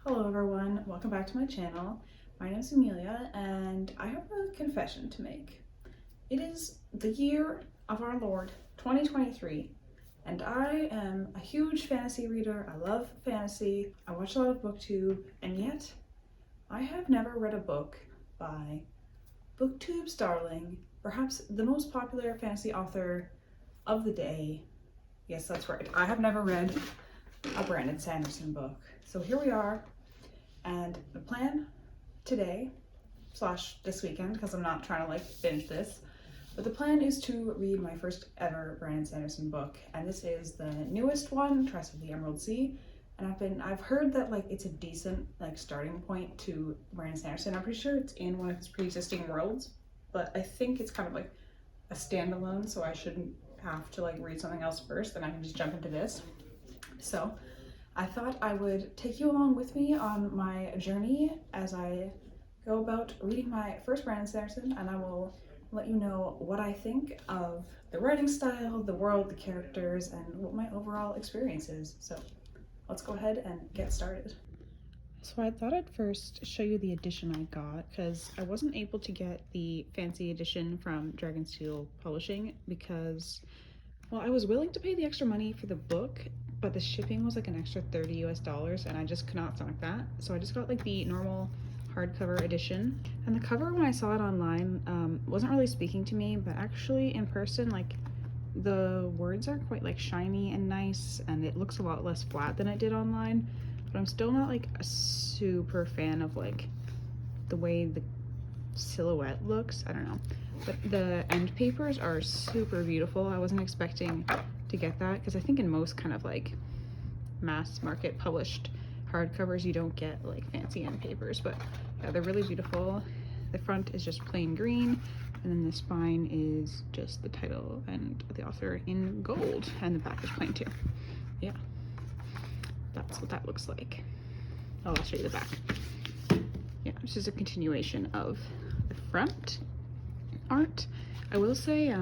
Hello everyone, welcome back to my channel. My name is Amelia and I have a confession to make. It is the year of our Lord 2023 and I am a huge fantasy reader. I love fantasy. I watch a lot of booktube and yet I have never read a book by booktube's darling, perhaps the most popular fantasy author of the day. Yes, that's right. I have never read a Brandon Sanderson book. So here we are. And the plan today, slash this weekend, because I'm not trying to binge this, but the plan is to read my first ever Brandon Sanderson book. And this is the newest one, Tress of the Emerald Sea. And I've heard that it's a decent starting point to Brandon Sanderson. I'm pretty sure it's in one of his pre-existing worlds, but I think it's kind of like a standalone, so I shouldn't have to read something else first, and I can just jump into this. So I thought I would take you along with me on my journey as I go about reading my first Brandon Sanderson, and I will let you know what I think of the writing style, the world, the characters, and what my overall experience is. So let's go ahead and get started. So I thought I'd first show you the edition I got because I wasn't able to get the fancy edition from Dragonsteel Publishing because, well, I was willing to pay the extra money for the book, but the shipping was an extra $30 US, and I just could not stomach that. So I just got the normal hardcover edition. And the cover, when I saw it online, wasn't really speaking to me, but actually in person, the words are quite shiny and nice, and it looks a lot less flat than it did online. But I'm still not a super fan of the way the silhouette looks. I don't know. But the end papers are super beautiful. I wasn't expecting to get that because I think in most kind of mass market published hardcovers you don't get fancy end papers, but yeah, they're really beautiful. The front is just plain green, and then the spine is just the title and the author in gold, and the back is plain too. Yeah, that's what that looks like. Oh, I'll show you the back. Yeah, this is a continuation of the front art. I will say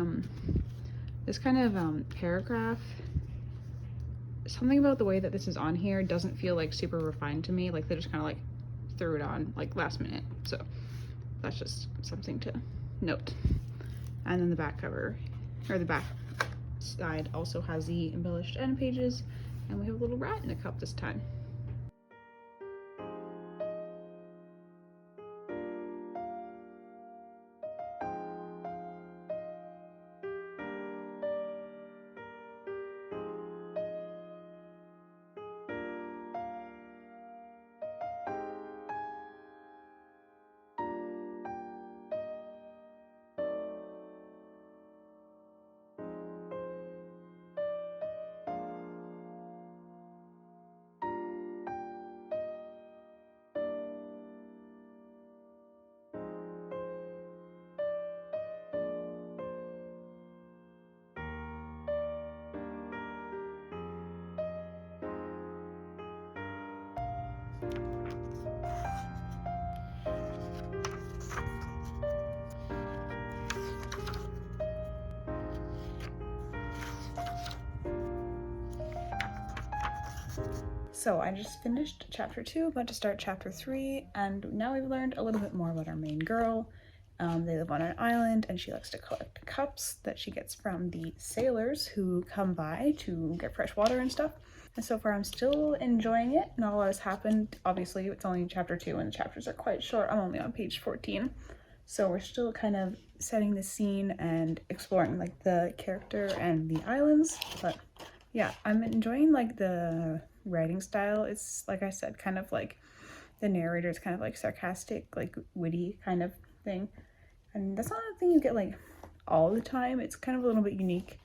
this kind of paragraph, something about the way that this is on here doesn't feel super refined to me. They just kind of threw it on last minute, so that's just something to note. And then the back cover, or the back side, also has the embellished end pages, and we have a little rat in the cup this time. So I just finished chapter 2, about to start chapter 3, and now we've learned a little bit more about our main girl. They live on an island, and she likes to collect cups that she gets from the sailors who come by to get fresh water and stuff. And so far I'm still enjoying it. Not a lot has happened. Obviously it's only chapter 2 and the chapters are quite short. I'm only on page 14. So we're still kind of setting the scene and exploring the character and the islands. But yeah, I'm enjoying the writing style. It's like I said, kind of the narrator is kind of sarcastic, witty kind of thing, and that's not a thing you get all the time. It's kind of a little bit unique.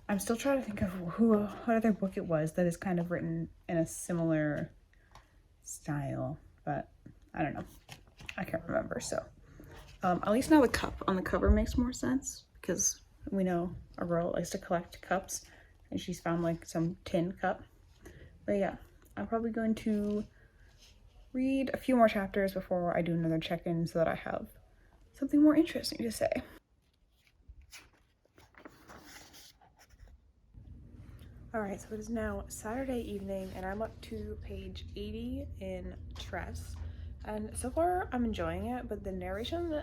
I'm still trying to think of what other book it was that is kind of written in a similar style, but I don't know, I can't remember. So at least now the cup on the cover makes more sense, because we know Aurora likes to collect cups, and she's found some tin cup. But yeah, I'm probably going to read a few more chapters before I do another check-in so that I have something more interesting to say. Alright, so it is now Saturday evening and I'm up to page 80 in Tress. And so far I'm enjoying it, but the narration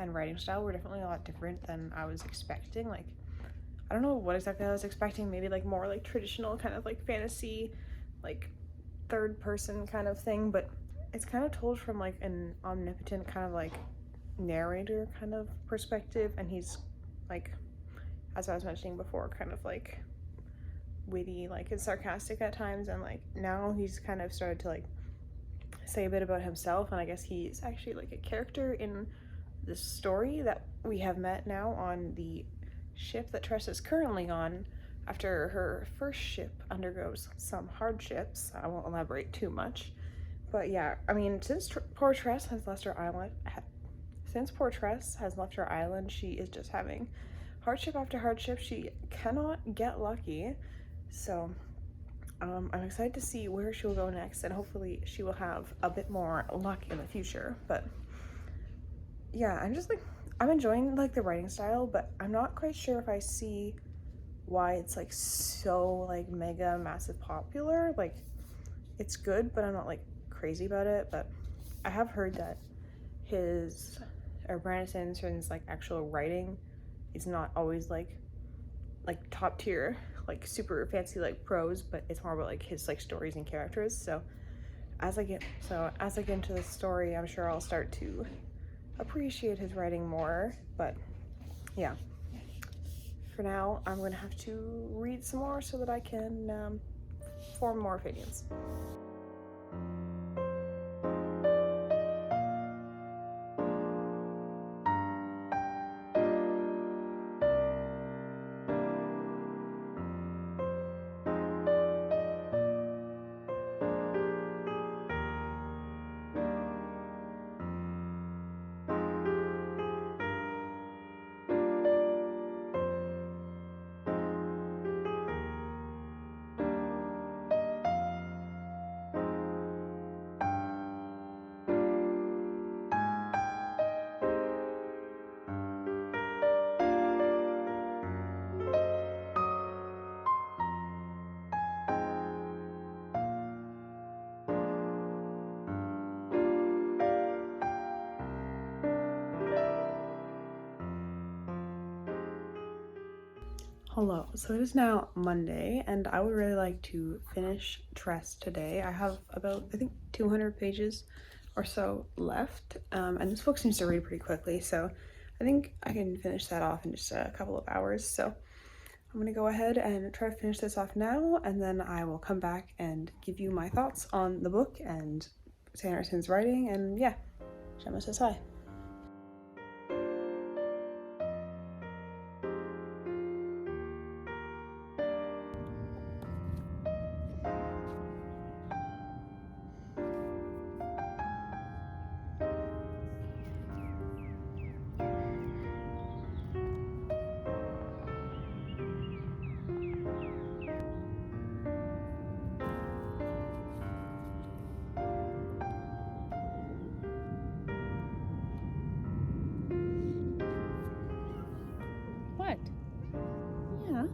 and writing style were definitely a lot different than I was expecting. Like, I don't know what exactly I was expecting, maybe like more like traditional kind of like fantasy, like third person kind of thing, but it's kind of told from like an omnipotent kind of like narrator kind of perspective, and he's like, as I was mentioning before, kind of like witty, like it's sarcastic at times, and like now he's kind of started to like say a bit about himself, and I guess he's actually like a character in this story that we have met now on the ship that Tress is currently on after her first ship undergoes some hardships. I won't elaborate too much, but yeah, I mean, since poor Tress has left her island, she is just having hardship after hardship. She cannot get lucky. So I'm excited to see where she will go next, and hopefully she will have a bit more luck in the future. But yeah, I'm enjoying like the writing style, but I'm not quite sure if I see why it's like so like mega massive popular. Like, it's good, but I'm not like crazy about it. But I have heard that Brandon Sanderson's like actual writing is not always like top tier, like super fancy like prose, but it's more about like his like stories and characters. So as I get into the story, I'm sure I'll start to appreciate his writing more. But yeah, for now I'm gonna have to read some more so that I can form more opinions. Hello, so it is now Monday, and I would really like to finish Tress today. I have about, I think, 200 pages or so left, and this book seems to read pretty quickly, so I think I can finish that off in just a couple of hours. So I'm gonna go ahead and try to finish this off now, and then I will come back and give you my thoughts on the book and Sanderson's writing. And yeah, Gemma says hi. What? Yeah.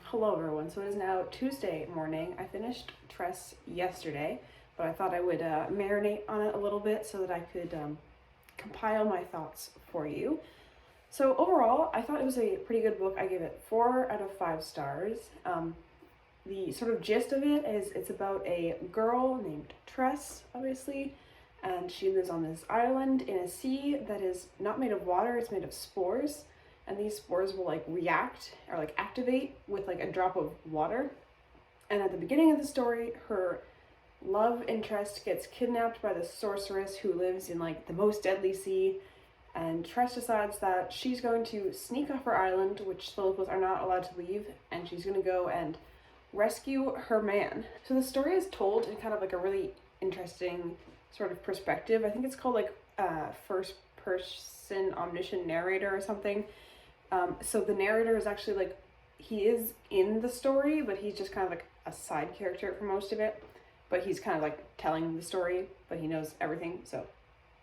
Hello everyone, so it is now Tuesday morning. I finished Tress yesterday, but I thought I would marinate on it a little bit so that I could compile my thoughts for you. So overall, I thought it was a pretty good book. I give it 4 out of 5 stars. the sort of gist of it is it's about a girl named Tress, obviously, and she lives on this island in a sea that is not made of water, it's made of spores, and these spores will like react or like activate with like a drop of water. And at the beginning of the story, her love interest gets kidnapped by the sorceress who lives in like the most deadly sea, and Tress decides that she's going to sneak off her island, which the locals are not allowed to leave, and she's going to go and rescue her man. So the story is told in kind of like a really interesting sort of perspective. I think it's called like first person omniscient narrator or something. So the narrator is actually like, he is in the story, but he's just kind of like a side character for most of it. But he's kind of like telling the story, but he knows everything. So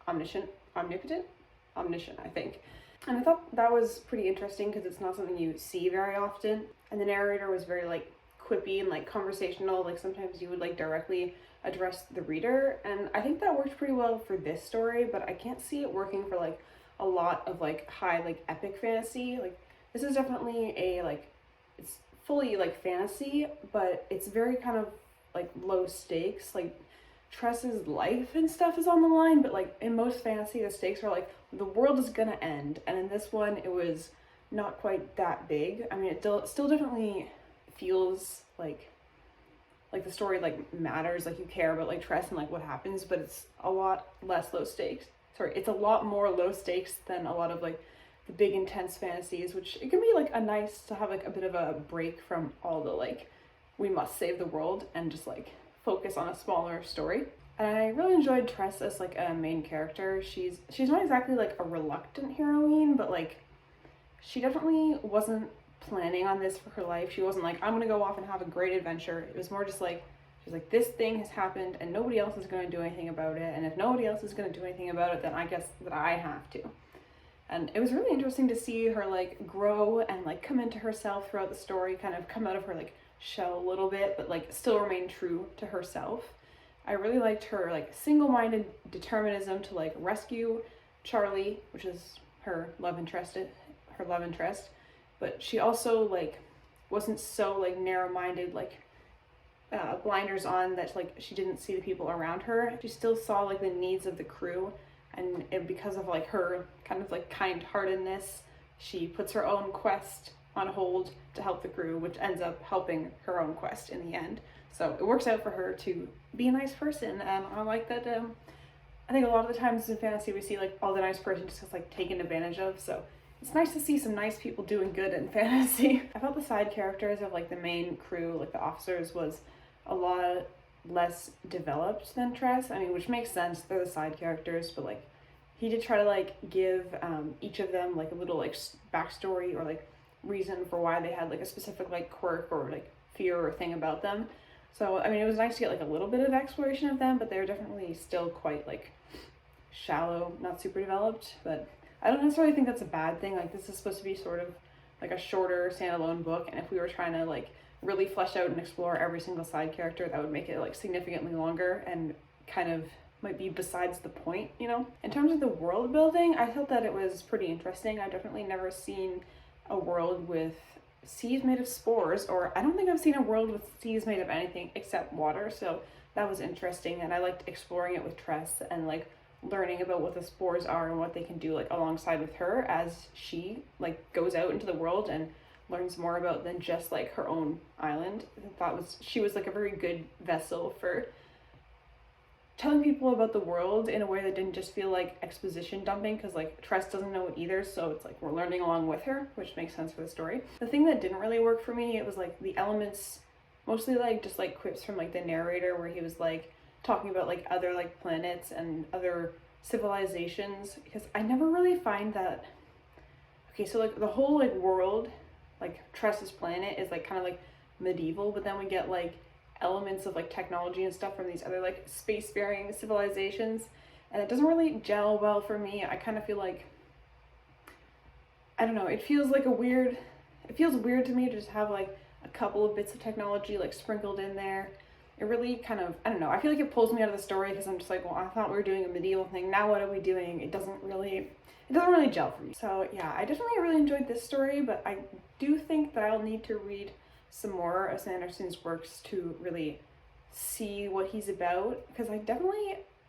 omniscient, I think. And I thought that was pretty interesting because it's not something you see very often. And the narrator was very like quippy and like conversational. Like sometimes you would like directly address the reader. And I think that worked pretty well for this story, but I can't see it working for like a lot of like high like epic fantasy. Like this is definitely a like, it's fully like fantasy, but it's very kind of like low stakes. Like Tress's life and stuff is on the line, but like in most fantasy the stakes are like the world is gonna end, and in this one it was not quite that big. I mean, it still definitely feels like the story like matters, like you care about like Tress and like what happens, but it's a lot less low stakes. Sorry, it's a lot more low stakes than a lot of like the big intense fantasies, which it can be like a nice to have like a bit of a break from all the like we must save the world and just like focus on a smaller story. And I really enjoyed Tress as like a main character. She's not exactly like a reluctant heroine, but like she definitely wasn't planning on this for her life. She wasn't like, I'm gonna go off and have a great adventure. It was more just like, she's like, this thing has happened and nobody else is gonna do anything about it, and if nobody else is gonna do anything about it, then I guess that I have to. And it was really interesting to see her like grow and like come into herself throughout the story, kind of come out of her like shell a little bit, but like still remain true to herself. I really liked her like single-minded determinism to like rescue Charlie, which is her love interest, but she also like wasn't so like narrow-minded, like blinders on, that like she didn't see the people around her. She still saw like the needs of the crew, and because of like her kind of like kind-heartedness, she puts her own quest on hold to help the crew, which ends up helping her own quest in the end. So it works out for her to be a nice person, and I like that. I think a lot of the times in fantasy we see like all the nice person just gets like taken advantage of, so it's nice to see some nice people doing good in fantasy. I felt the side characters of like the main crew, like the officers, was a lot less developed than Tress. I mean, which makes sense, they're the side characters, but like he did try to like give each of them like a little like backstory or like reason for why they had like a specific like quirk or like fear or thing about them. So I mean, it was nice to get like a little bit of exploration of them, but they're definitely still quite like shallow, not super developed. But I don't necessarily think that's a bad thing. Like this is supposed to be sort of like a shorter standalone book, and if we were trying to like really flesh out and explore every single side character, that would make it like significantly longer and kind of might be besides the point, you know? In terms of the world building, I felt that it was pretty interesting. I've definitely never seen a world with seas made of spores, or I don't think I've seen a world with seas made of anything except water, so that was interesting, and I liked exploring it with Tress and like learning about what the spores are and what they can do like alongside with her as she like goes out into the world and learns more about than just like her own island. I thought she was like a very good vessel for telling people about the world in a way that didn't just feel like exposition dumping, because like Tress doesn't know it either, so it's like we're learning along with her, which makes sense for the story. The thing that didn't really work for me, it was like the elements, mostly like just like quips from like the narrator where he was like talking about like other like planets and other civilizations, because I never really find that. Okay, so like the whole like world, like Tress's planet is like kind of like medieval, but then we get like elements of like technology and stuff from these other like spacefaring civilizations, and it doesn't really gel well for me. I kind of feel like, I don't know, it feels weird to me to just have like a couple of bits of technology like sprinkled in there. It really kind of, I don't know, I feel like it pulls me out of the story because I'm just like, well, I thought we were doing a medieval thing, now what are we doing? It doesn't really gel for me. So yeah, I definitely really enjoyed this story, but I do think that I'll need to read some more of Sanderson's works to really see what he's about, because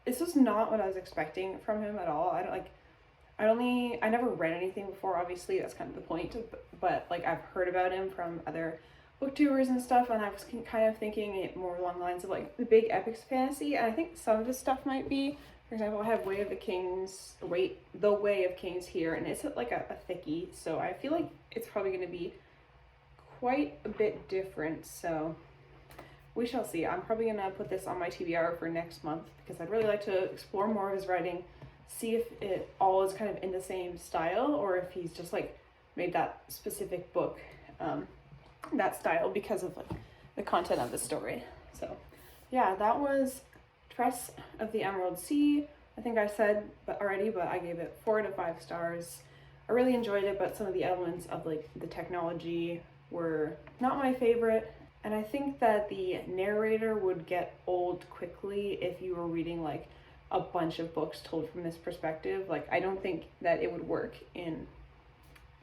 this was not what I was expecting from him at all. I never read anything before, obviously, that's kind of the point, but like I've heard about him from other booktubers and stuff, and I was kind of thinking it more along the lines of like the big epics fantasy, and I think some of his stuff might be, for example, I have The Way of Kings here, and it's like a thickie, so I feel like it's probably going to be quite a bit different, so we shall see. I'm probably going to put this on my TBR for next month, because I'd really like to explore more of his writing, see if it all is kind of in the same style, or if he's just like made that specific book that style because of like the content of the story. So yeah, that was Tress of the Emerald Sea. I think I said already, but I gave it 4 out of 5 stars. I really enjoyed it, but some of the elements of like the technology were not my favorite, and I think that the narrator would get old quickly if you were reading like a bunch of books told from this perspective. Like, I don't think that it would work in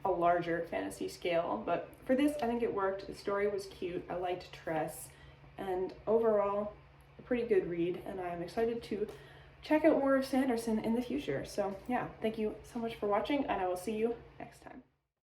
a larger fantasy scale, but for this I think it worked. The story was cute, I liked Tress, and overall a pretty good read, and I'm excited to check out more of Sanderson in the future. So yeah, thank you so much for watching, and I will see you next time.